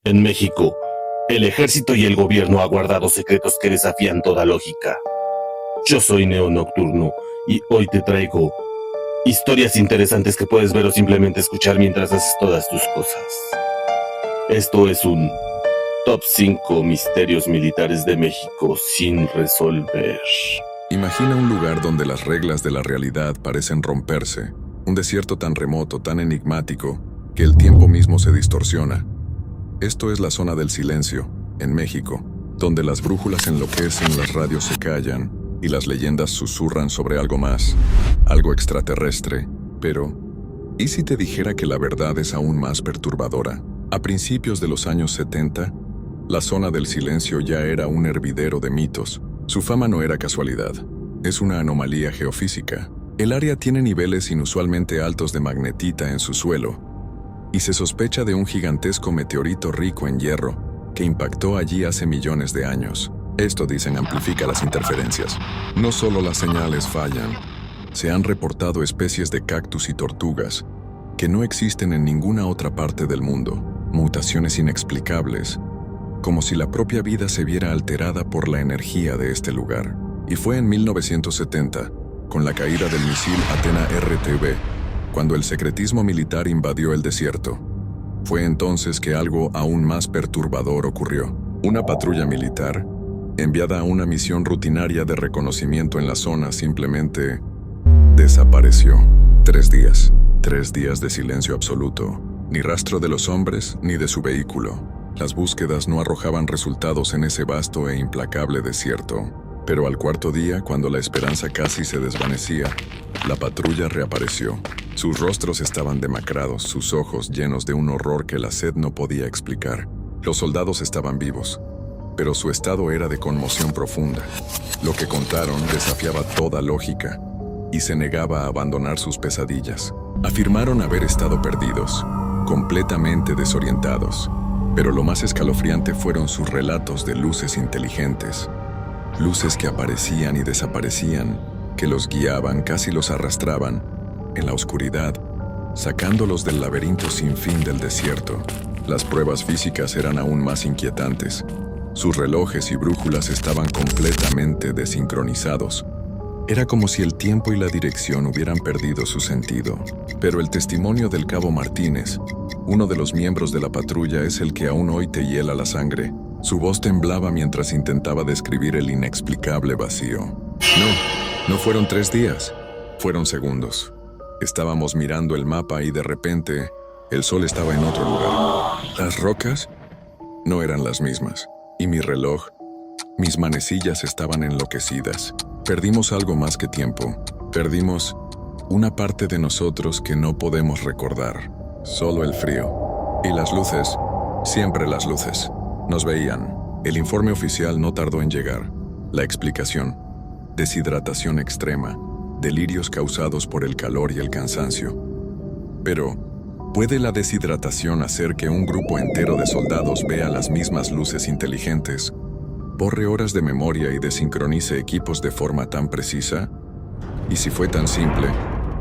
En México, el ejército y el gobierno ha guardado secretos que desafían toda lógica. Yo soy Neo Nocturno y hoy te traigo historias interesantes que puedes ver o simplemente escuchar mientras haces todas tus cosas. Esto es un Top 5 Misterios Militares de México sin resolver. Imagina un lugar donde las reglas de la realidad parecen romperse, un desierto tan remoto, tan enigmático, que el tiempo mismo se distorsiona. Esto es la zona del silencio, en México, donde las brújulas enloquecen, las radios se callan y las leyendas susurran sobre algo más, algo extraterrestre. Pero, ¿y si te dijera que la verdad es aún más perturbadora? A principios de los años 70, la zona del silencio ya era un hervidero de mitos. Su fama no era casualidad, es una anomalía geofísica. El área tiene niveles inusualmente altos de magnetita en su suelo, y se sospecha de un gigantesco meteorito rico en hierro que impactó allí hace millones de años. Esto, dicen, amplifica las interferencias. No solo las señales fallan, se han reportado especies de cactus y tortugas que no existen en ninguna otra parte del mundo, mutaciones inexplicables, como si la propia vida se viera alterada por la energía de este lugar. Y fue en 1970, con la caída del misil Athena RTV, cuando el secretismo militar invadió el desierto. Fue entonces que algo aún más perturbador ocurrió. Una patrulla militar, enviada a una misión rutinaria de reconocimiento en la zona, simplemente desapareció. 3 días. 3 días de silencio absoluto. Ni rastro de los hombres ni de su vehículo. Las búsquedas no arrojaban resultados en ese vasto e implacable desierto. Pero al 4.º día, cuando la esperanza casi se desvanecía, la patrulla reapareció. Sus rostros estaban demacrados, sus ojos llenos de un horror que la sed no podía explicar. Los soldados estaban vivos, pero su estado era de conmoción profunda. Lo que contaron desafiaba toda lógica y se negaba a abandonar sus pesadillas. Afirmaron haber estado perdidos, completamente desorientados. Pero lo más escalofriante fueron sus relatos de luces inteligentes. Luces que aparecían y desaparecían, que los guiaban, casi los arrastraban, en la oscuridad, sacándolos del laberinto sin fin del desierto. Las pruebas físicas eran aún más inquietantes. Sus relojes y brújulas estaban completamente desincronizados. Era como si el tiempo y la dirección hubieran perdido su sentido. Pero el testimonio del cabo Martínez, uno de los miembros de la patrulla, es el que aún hoy te hiela la sangre. Su voz temblaba mientras intentaba describir el inexplicable vacío. No fueron 3 días, fueron segundos. Estábamos mirando el mapa y de repente el sol estaba en otro lugar. Las rocas no eran las mismas. Y mi reloj, mis manecillas estaban enloquecidas. Perdimos algo más que tiempo. Perdimos una parte de nosotros que no podemos recordar. Solo el frío. Y las luces, siempre las luces. Nos veían. El informe oficial no tardó en llegar. La explicación: deshidratación extrema, delirios causados por el calor y el cansancio. Pero, ¿puede la deshidratación hacer que un grupo entero de soldados vea las mismas luces inteligentes, borre horas de memoria y desincronice equipos de forma tan precisa? Y si fue tan simple,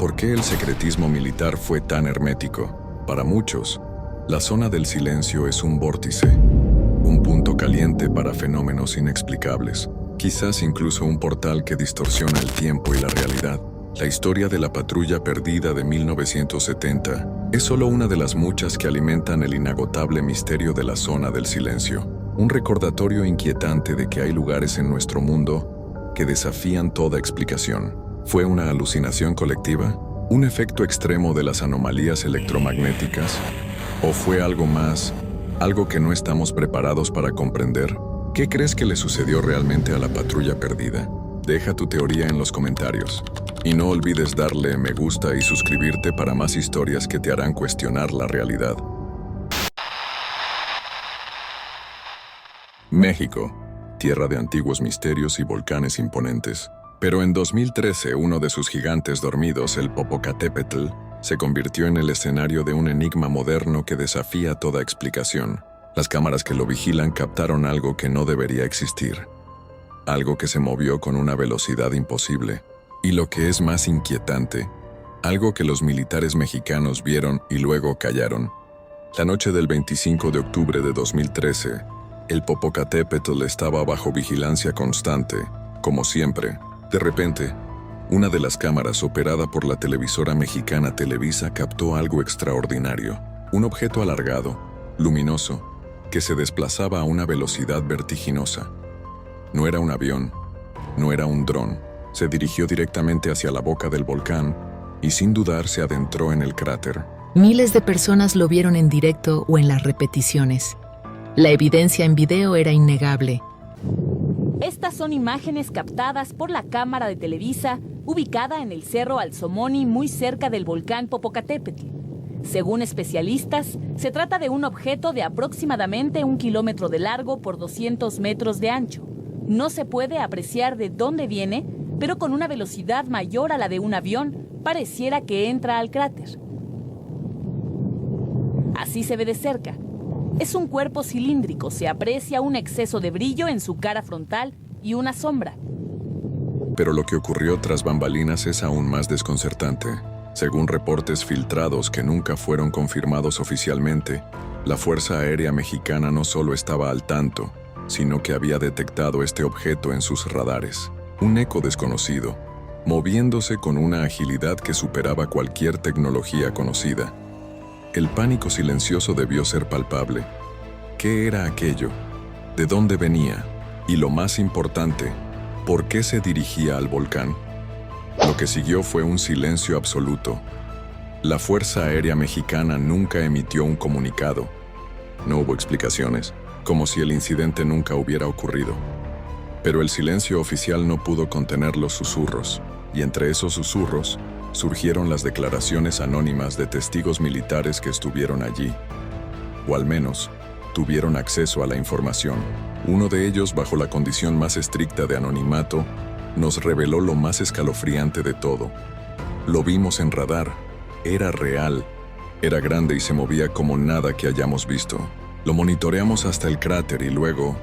¿por qué el secretismo militar fue tan hermético? Para muchos, la zona del silencio es un vórtice, un punto caliente para fenómenos inexplicables, quizás incluso un portal que distorsiona el tiempo y la realidad. La historia de la patrulla perdida de 1970 es solo una de las muchas que alimentan el inagotable misterio de la zona del silencio. Un recordatorio inquietante de que hay lugares en nuestro mundo que desafían toda explicación. ¿Fue una alucinación colectiva? ¿Un efecto extremo de las anomalías electromagnéticas? ¿O fue algo más, algo que no estamos preparados para comprender? ¿Qué crees que le sucedió realmente a la patrulla perdida? Deja tu teoría en los comentarios. Y no olvides darle me gusta y suscribirte para más historias que te harán cuestionar la realidad. México, tierra de antiguos misterios y volcanes imponentes. Pero en 2013, uno de sus gigantes dormidos, el Popocatépetl, se convirtió en el escenario de un enigma moderno que desafía toda explicación. Las cámaras que lo vigilan captaron algo que no debería existir. Algo que se movió con una velocidad imposible. Y lo que es más inquietante, algo que los militares mexicanos vieron y luego callaron. La noche del 25 de octubre de 2013, el Popocatépetl estaba bajo vigilancia constante, como siempre. De repente, una de las cámaras operada por la televisora mexicana Televisa captó algo extraordinario. Un objeto alargado, luminoso, que se desplazaba a una velocidad vertiginosa. No era un avión, no era un dron. Se dirigió directamente hacia la boca del volcán y sin dudar se adentró en el cráter. Miles de personas lo vieron en directo o en las repeticiones. La evidencia en video era innegable. Estas son imágenes captadas por la cámara de Televisa, ubicada en el Cerro Alzomoni, muy cerca del volcán Popocatépetl. Según especialistas, se trata de un objeto de aproximadamente 1 kilómetro de largo por 200 metros de ancho. No se puede apreciar de dónde viene, pero con una velocidad mayor a la de un avión, pareciera que entra al cráter. Así se ve de cerca. Es un cuerpo cilíndrico, se aprecia un exceso de brillo en su cara frontal y una sombra. Pero lo que ocurrió tras bambalinas es aún más desconcertante. Según reportes filtrados que nunca fueron confirmados oficialmente, la Fuerza Aérea Mexicana no solo estaba al tanto, sino que había detectado este objeto en sus radares. Un eco desconocido, moviéndose con una agilidad que superaba cualquier tecnología conocida. El pánico silencioso debió ser palpable. ¿Qué era aquello? ¿De dónde venía? Y lo más importante, ¿por qué se dirigía al volcán? Lo que siguió fue un silencio absoluto. La Fuerza Aérea Mexicana nunca emitió un comunicado. No hubo explicaciones, como si el incidente nunca hubiera ocurrido. Pero el silencio oficial no pudo contener los susurros, y entre esos susurros surgieron las declaraciones anónimas de testigos militares que estuvieron allí, o al menos tuvieron acceso a la información. Uno de ellos, bajo la condición más estricta de anonimato, nos reveló lo más escalofriante de todo. Lo vimos en radar, era real, era grande y se movía como nada que hayamos visto. Lo monitoreamos hasta el cráter y luego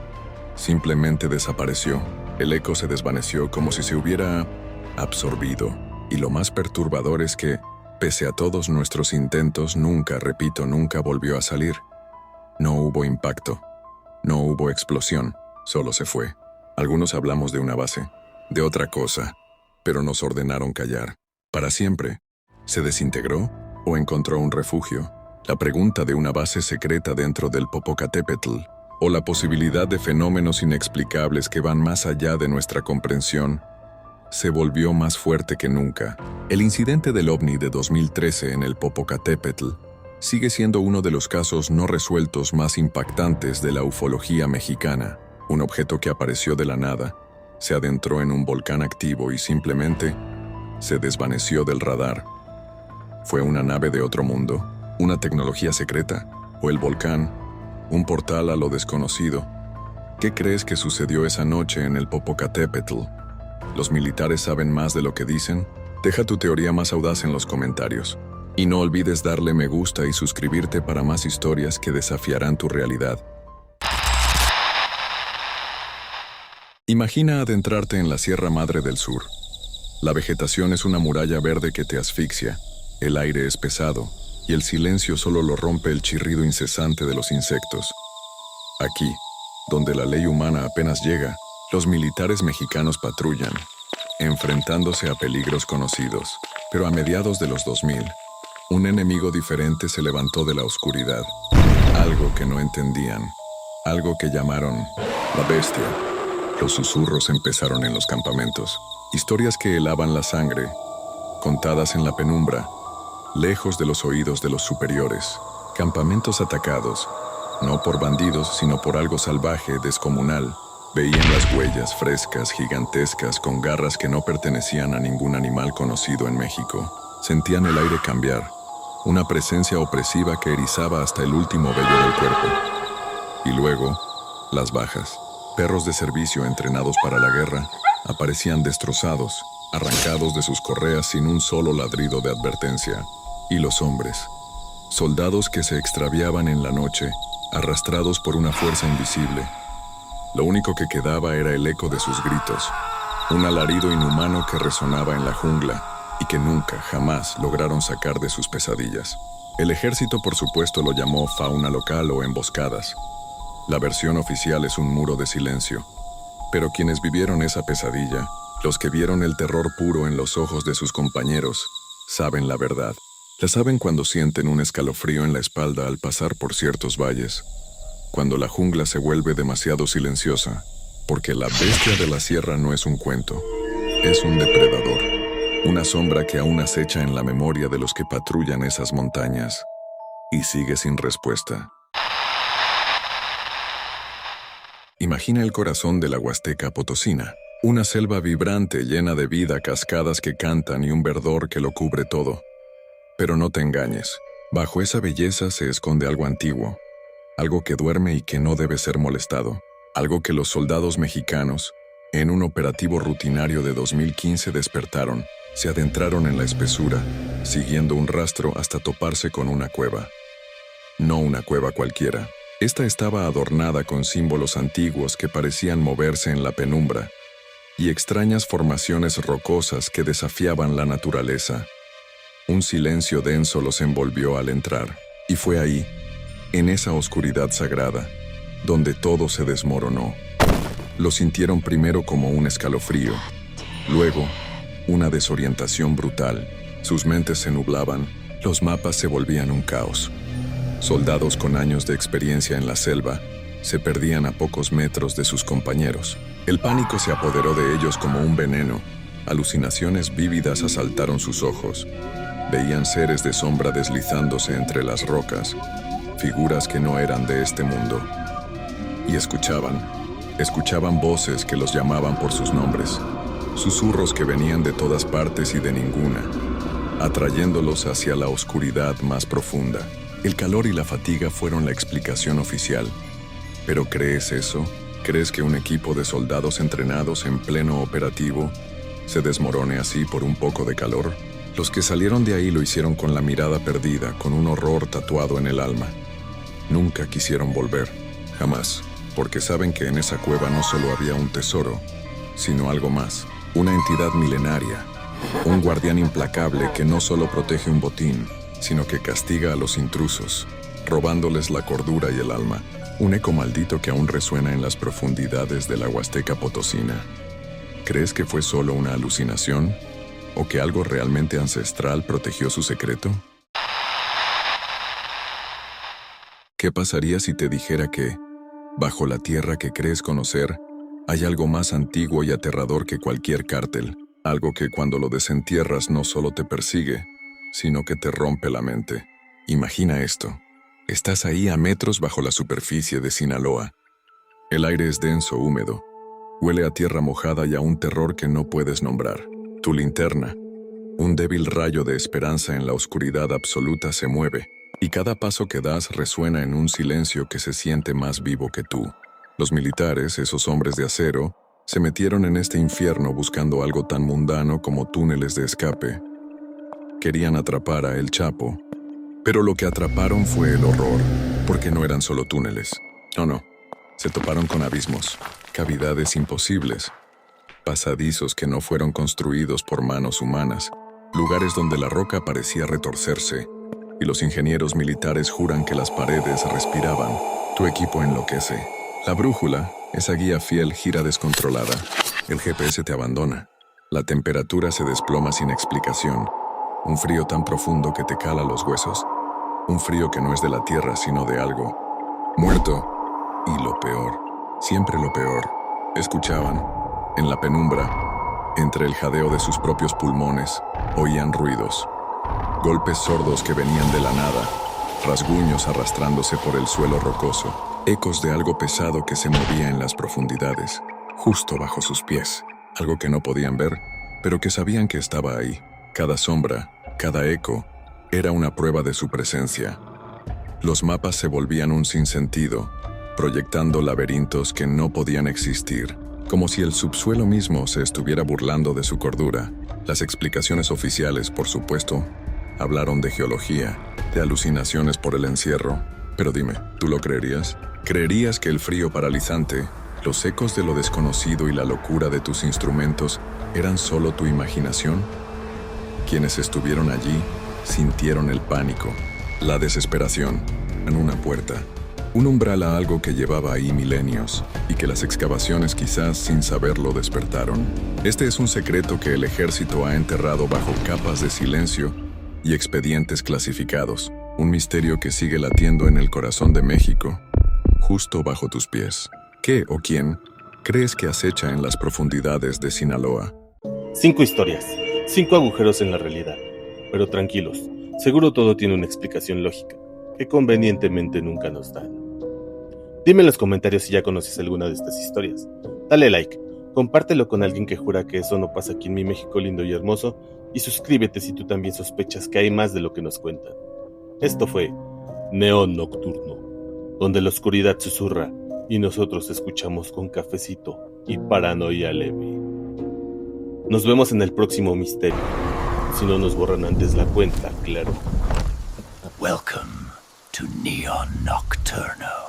simplemente desapareció. El eco se desvaneció como si se hubiera absorbido. Y lo más perturbador es que, pese a todos nuestros intentos, nunca volvió a salir. No hubo impacto, no hubo explosión, solo se fue. Algunos hablamos de una base, de otra cosa, pero nos ordenaron callar. ¿Para siempre? ¿Se desintegró o encontró un refugio? La pregunta de una base secreta dentro del Popocatépetl, o la posibilidad de fenómenos inexplicables que van más allá de nuestra comprensión, se volvió más fuerte que nunca. El incidente del OVNI de 2013 en el Popocatépetl sigue siendo uno de los casos no resueltos más impactantes de la ufología mexicana. Un objeto que apareció de la nada, se adentró en un volcán activo y simplemente se desvaneció del radar. ¿Fue una nave de otro mundo? ¿Una tecnología secreta? ¿O el volcán? ¿Un portal a lo desconocido? ¿Qué crees que sucedió esa noche en el Popocatépetl? ¿Los militares saben más de lo que dicen? Deja tu teoría más audaz en los comentarios. Y no olvides darle me gusta y suscribirte para más historias que desafiarán tu realidad. Imagina adentrarte en la Sierra Madre del Sur. La vegetación es una muralla verde que te asfixia, el aire es pesado, y el silencio solo lo rompe el chirrido incesante de los insectos. Aquí, donde la ley humana apenas llega, los militares mexicanos patrullan, enfrentándose a peligros conocidos. Pero a mediados de los 2000, un enemigo diferente se levantó de la oscuridad. Algo que no entendían, algo que llamaron la bestia. Los susurros empezaron en los campamentos, historias que helaban la sangre, contadas en la penumbra, lejos de los oídos de los superiores. Campamentos atacados, no por bandidos, sino por algo salvaje, descomunal. Veían las huellas frescas, gigantescas, con garras que no pertenecían a ningún animal conocido en México. Sentían el aire cambiar, una presencia opresiva que erizaba hasta el último vello del cuerpo. Y luego, las bajas. Perros de servicio entrenados para la guerra aparecían destrozados, arrancados de sus correas sin un solo ladrido de advertencia. Y los hombres, soldados que se extraviaban en la noche, arrastrados por una fuerza invisible. Lo único que quedaba era el eco de sus gritos, un alarido inhumano que resonaba en la jungla y que nunca, jamás lograron sacar de sus pesadillas. El ejército, por supuesto, lo llamó fauna local o emboscadas. La versión oficial es un muro de silencio. Pero quienes vivieron esa pesadilla, los que vieron el terror puro en los ojos de sus compañeros, saben la verdad. La saben cuando sienten un escalofrío en la espalda al pasar por ciertos valles, cuando la jungla se vuelve demasiado silenciosa, porque la bestia de la sierra no es un cuento, es un depredador, una sombra que aún acecha en la memoria de los que patrullan esas montañas, y sigue sin respuesta. Imagina el corazón de la Huasteca Potosina, una selva vibrante llena de vida, cascadas que cantan y un verdor que lo cubre todo. Pero no te engañes, bajo esa belleza se esconde algo antiguo, algo que duerme y que no debe ser molestado, algo que los soldados mexicanos, en un operativo rutinario de 2015 despertaron, se adentraron en la espesura, siguiendo un rastro hasta toparse con una cueva. No una cueva cualquiera. Esta estaba adornada con símbolos antiguos que parecían moverse en la penumbra, y extrañas formaciones rocosas que desafiaban la naturaleza. Un silencio denso los envolvió al entrar, y fue ahí, en esa oscuridad sagrada, donde todo se desmoronó. Lo sintieron primero como un escalofrío, luego una desorientación brutal. Sus mentes se nublaban, los mapas se volvían un caos. Soldados con años de experiencia en la selva se perdían a pocos metros de sus compañeros. El pánico se apoderó de ellos como un veneno. Alucinaciones vívidas asaltaron sus ojos. Veían seres de sombra deslizándose entre las rocas, figuras que no eran de este mundo. Y escuchaban voces que los llamaban por sus nombres, susurros que venían de todas partes y de ninguna, atrayéndolos hacia la oscuridad más profunda. El calor y la fatiga fueron la explicación oficial. ¿Pero crees eso? ¿Crees que un equipo de soldados entrenados en pleno operativo se desmorone así por un poco de calor? Los que salieron de ahí lo hicieron con la mirada perdida, con un horror tatuado en el alma. Nunca quisieron volver, jamás, porque saben que en esa cueva no solo había un tesoro, sino algo más, una entidad milenaria, un guardián implacable que no solo protege un botín, sino que castiga a los intrusos, robándoles la cordura y el alma, un eco maldito que aún resuena en las profundidades de la Huasteca Potosina. ¿Crees que fue solo una alucinación? ¿O que algo realmente ancestral protegió su secreto? ¿Qué pasaría si te dijera que, bajo la tierra que crees conocer, hay algo más antiguo y aterrador que cualquier cártel? Algo que cuando lo desentierras no solo te persigue, sino que te rompe la mente. Imagina esto. Estás ahí a metros bajo la superficie de Sinaloa. El aire es denso, húmedo. Huele a tierra mojada y a un terror que no puedes nombrar. Tu linterna, un débil rayo de esperanza en la oscuridad absoluta, se mueve, y cada paso que das resuena en un silencio que se siente más vivo que tú. Los militares, esos hombres de acero, se metieron en este infierno buscando algo tan mundano como túneles de escape. Querían atrapar a El Chapo, pero lo que atraparon fue el horror, porque no eran solo túneles. No, se toparon con abismos, cavidades imposibles, pasadizos que no fueron construidos por manos humanas, lugares donde la roca parecía retorcerse, y los ingenieros militares juran que las paredes respiraban. Tu equipo enloquece. La brújula, esa guía fiel, gira descontrolada. El GPS te abandona. La temperatura se desploma sin explicación. Un frío tan profundo que te cala los huesos. Un frío que no es de la tierra, sino de algo muerto. Y lo peor, siempre lo peor, escuchaban, en la penumbra, entre el jadeo de sus propios pulmones, oían ruidos. Golpes sordos que venían de la nada, rasguños arrastrándose por el suelo rocoso, ecos de algo pesado que se movía en las profundidades, justo bajo sus pies. Algo que no podían ver, pero que sabían que estaba ahí. Cada sombra, cada eco, era una prueba de su presencia. Los mapas se volvían un sinsentido, proyectando laberintos que no podían existir, como si el subsuelo mismo se estuviera burlando de su cordura. Las explicaciones oficiales, por supuesto, hablaron de geología, de alucinaciones por el encierro. Pero dime, ¿tú lo creerías? ¿Creerías que el frío paralizante, los ecos de lo desconocido y la locura de tus instrumentos eran solo tu imaginación? Quienes estuvieron allí sintieron el pánico, La desesperación, en una puerta. Un umbral a algo que llevaba ahí milenios y que las excavaciones quizás sin saberlo despertaron. Este es un secreto que el ejército ha enterrado bajo capas de silencio y expedientes clasificados. Un misterio que sigue latiendo en el corazón de México, justo bajo tus pies. ¿Qué o quién crees que acecha en las profundidades de Sinaloa? 5 historias, 5 agujeros en la realidad. Pero tranquilos, seguro todo tiene una explicación lógica, que convenientemente nunca nos dan. Dime en los comentarios si ya conoces alguna de estas historias. Dale like, compártelo con alguien que jura que eso no pasa aquí en mi México lindo y hermoso, y suscríbete si tú también sospechas que hay más de lo que nos cuentan. Esto fue Neón Nocturno, donde la oscuridad susurra y nosotros escuchamos con cafecito y paranoia leve. Nos vemos en el próximo misterio, si no nos borran antes la cuenta, claro. Welcome to Neon Nocturno.